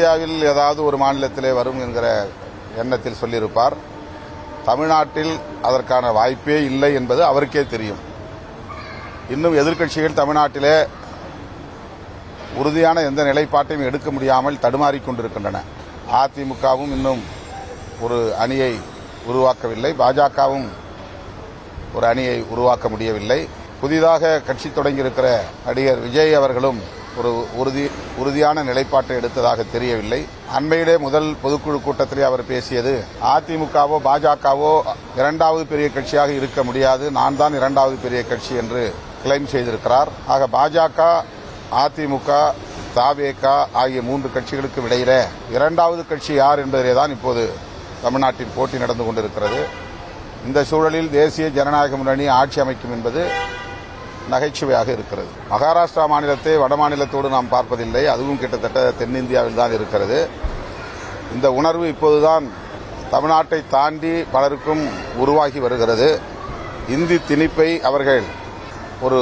தென்னிந்தியாவில் ஏதாவது ஒரு மாநிலத்திலே வரும் என்கிற எண்ணத்தில் சொல்லியிருப்பார். தமிழ்நாட்டில் அதற்கான வாய்ப்பே இல்லை என்பது அவருக்கே தெரியும். இன்னும் எதிர்க்கட்சிகள் தமிழ்நாட்டிலே உறுதியான எந்த நிலைப்பாட்டையும் எடுக்க முடியாமல் தடுமாறிக் கொண்டிருக்கின்றன. அதிமுகவும் இன்னும் ஒரு அணியை உருவாக்கவில்லை, பாஜகவும் ஒரு அணியை உருவாக்க முடியவில்லை. புதிதாக கட்சி தொடங்கியிருக்கிற நடிகர் விஜய் அவர்களும் ஒரு உறுதியான நிலைப்பாட்டை எடுத்ததாக தெரியவில்லை. அண்மையிலே முதல் பொதுக்குழு கூட்டத்திலே அவர் பேசியது, அதிமுகவோ பாஜகவோ இரண்டாவது பெரிய கட்சியாக இருக்க முடியாது, நான் தான் இரண்டாவது பெரிய கட்சி என்று கிளைம் செய்திருக்கிறார். ஆக பாஜக, அதிமுக, தவேக ஆகிய 3 கட்சிகளுக்கும் இடையில இரண்டாவது கட்சி யார் என்பதிலே தான் இப்போது தமிழ்நாட்டில் போட்டி நடந்து கொண்டிருக்கிறது. இந்த சூழலில் தேசிய ஜனநாயக முன்னணி ஆட்சி அமைக்கும் என்பது நகைச்சுவையாக இருக்கிறது. மகாராஷ்டிரா மாநிலத்தை வட மாநிலத்தோடு நாம் பார்ப்பதில்லை, அதுவும் கிட்டத்தட்ட தென்னிந்தியாவில் தான் இருக்கிறது. இந்த உணர்வு இப்போதுதான் தமிழ்நாட்டை தாண்டி பலருக்கும் உருவாகி வருகிறது. இந்தி திணிப்பை அவர்கள் ஒரு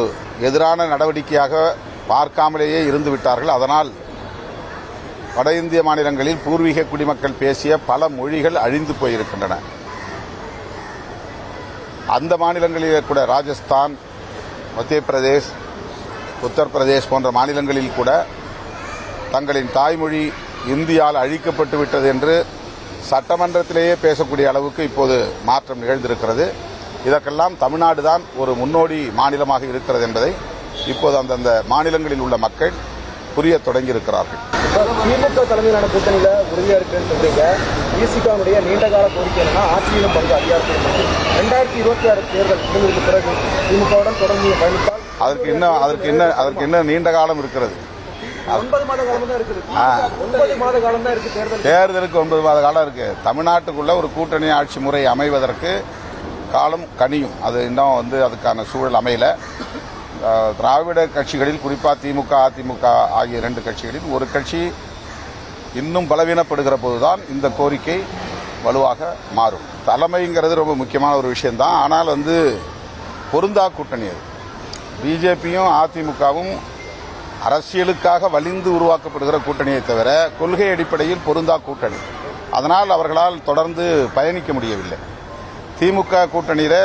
எதிரான நடவடிக்கையாக பார்க்காமலேயே இருந்து விட்டார்கள். அதனால் வட இந்திய மாநிலங்களில் பூர்வீக குடிமக்கள் பேசிய பல மொழிகள் அழிந்து போயிருக்கின்றன. அந்த மாநிலங்களிலே கூட ராஜஸ்தான், மத்திய பிரதேஷ், உத்தரப்பிரதேஷ் போன்ற மாநிலங்களில் கூட தங்களின் தாய்மொழி இந்தியால் அழிக்கப்பட்டு விட்டது என்று சட்டமன்றத்திலேயே பேசக்கூடிய அளவுக்கு இப்போது மாற்றம் நிகழ்ந்திருக்கிறது. இதற்கெல்லாம் தமிழ்நாடு தான் ஒரு முன்னோடி மாநிலமாக இருக்கிறது என்பதை இப்போது அந்தந்த மாநிலங்களில் உள்ள மக்கள் புரிய தொடங்கியிருக்கிறார்கள். திமுக தலைமையிலான கூட்டணியில உறுதியா இருக்குன்னு சொல்றீங்க. விசிகாவுடைய நீண்டகால கோரிக்கை என்னன்னா ஆட்சியிலும் பங்கு அதிகாரத்தில் 2026 தேர்தல் முடிவுக்கு பிறகு திமுகவுடன் தொடர்ந்து பயணித்தால் அதற்கு என்ன நீண்ட காலம் இருக்கிறது. 9 மாத காலம் தான் இருக்குது. 9 மாத காலம் தான் இருக்கு தேர்தலுக்கு 9 மாத காலம் இருக்கு. தமிழ்நாட்டுக்குள்ள ஒரு கூட்டணி ஆட்சி முறை அமைவதற்கு காலம் கனியும். அது இன்னும் அதுக்கான சூழல் அமையல. திராவிட கட்சிகளில் குறிப்பாக திமுக, அதிமுக ஆகிய 2 கட்சிகளில் ஒரு கட்சி இன்னும் பலவீனப்படுகிற போதுதான் இந்த கோரிக்கை வலுவாக மாறும். தலைமைங்கிறது ரொம்ப முக்கியமான ஒரு விஷயம்தான். ஆனால் பொருந்தா கூட்டணி அது. பிஜேபியும் அதிமுகவும் அரசியலுக்காக வலிந்து உருவாக்கப்படுகிற கூட்டணியை தவிர கொள்கை அடிப்படையில் பொருந்தா கூட்டணி. அதனால் அவர்களால் தொடர்ந்து பயணிக்க முடியவில்லை. திமுக கூட்டணியில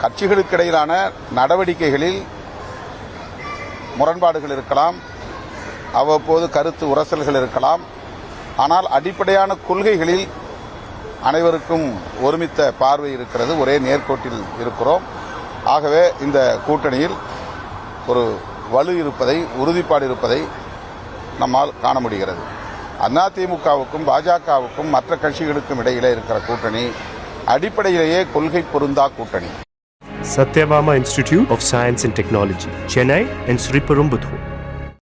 கட்சிகளுக்கு இடையிலான நடவடிக்கைகளில் முரண்பாடுகள் இருக்கலாம், அவ்வப்போது கருத்து உரசல்கள் இருக்கலாம். ஆனால் அடிப்படையான கொள்கைகளில் அனைவருக்கும் ஒருமித்த பார்வை இருக்கிறது, ஒரே நேர்கோட்டில் இருக்கிறோம். ஆகவே இந்த கூட்டணியில் ஒரு வலு இருப்பதை, உறுதிப்பாடு இருப்பதை நம்மால் காண முடிகிறது. அதிமுகவுக்கும் பாஜகவுக்கும் மற்ற கட்சிகளுக்கும் இடையிலே இருக்கிற கூட்டணி அடிப்படையிலேயே கொள்கை பொருந்தா கூட்டணி. Satyabama Institute of Science and Technology, Chennai and Sri Perumbudur.